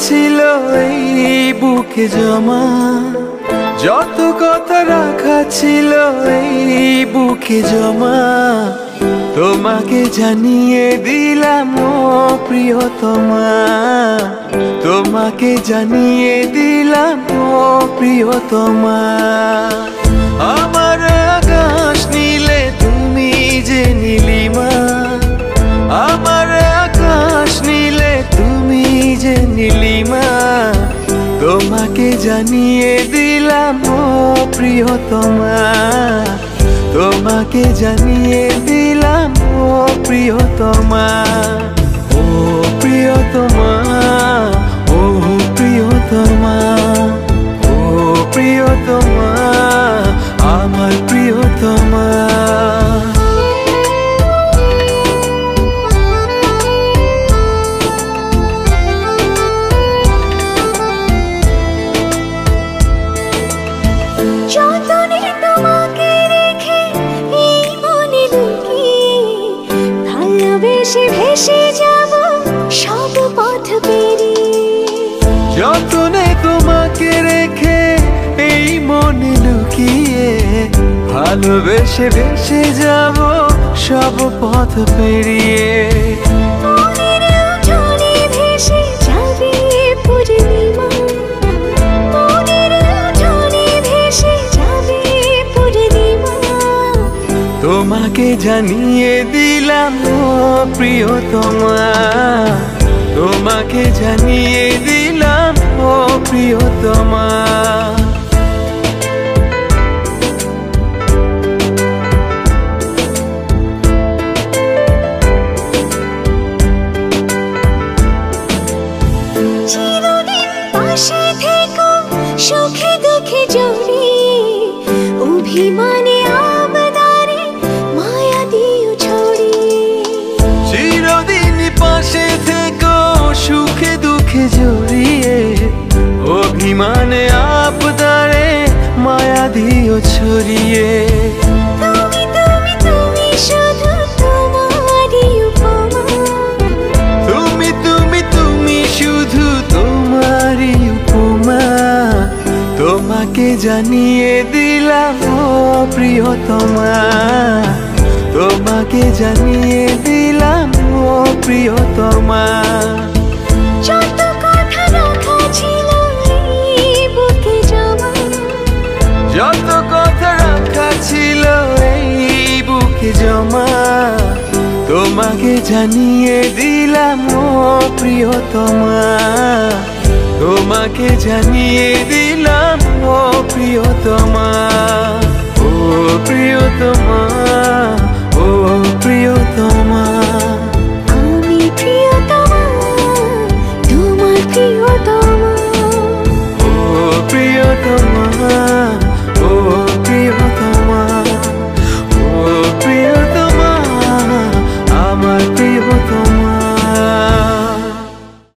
ছিল এই বুকে জমা, যত কথা রাখা ছিল এই বুকে জমা, তোমাকে জানিয়ে দিলাম ও প্রিয়তমা, তোমাকে জানিয়ে দিলাম ও প্রিয়তমা। আমার আকাশ নীলে তুমি যে নীলিমা, আমার আকাশ নীলে তুমি যে নীলিমা, তোমাকে জানিয়ে দিলাম ও প্রিয়তমা, তোমাকে জানিয়ে দিলাম ও প্রিয়তমা। ও প্রিয়তমা, ও প্রিয়তমা, ও প্রিয়তমা, আমার প্রিয়তমা। যতনে তোমাকে রেখে এই মনে লুকিয়ে, ভালোবেসে ভেসে যাব সব পথ পেরিয়ে। যতনে তোমাকে রেখে এই মনে লুকিয়ে, ভালোবেসে ভেসে যাব সব পথ পেরিয়ে। মনের উঠোনে ভেসে যাবে পূর্ণিমা, মনের উঠোনে ভেসে যাবে পূর্ণিমা, তোমাকে জানিয়ে দিলাম ও প্রিয়তমা, তোমাকে জানিয়ে দিলাম ও প্রিয়তমা। চিরদিন পাশে থেকো সুখে দুঃখে জড়িয়ে, অভিমানে আবদারে মায়া দিও ছড়িয়ে। চিরদিন পাশে থেকো সুখে দুঃখে জড়িয়ে, অভিমানে আবদারে মায়া দিও ছড়িয়ে। তুমি তুমি তুমি শুধু তোমারই উপমা, তুমি তুমি তুমি শুধু তোমারই উপমা, তোমাকে জানিয়ে দিলাম ও প্রিয়তমা, তোমাকে জানিয়ে দিলাম ও প্রিয়তমা। যত কথা রাখা ছিল এই বুকে জমা, যত কথা রাখা ছিল এই বুকে জমা, তোমাকে জানিয়ে দিলাম ও প্রিয়তমা, তোমাকে জানিয়ে দিলাম ও প্রিয়তমা, ও প্রিয়তমা।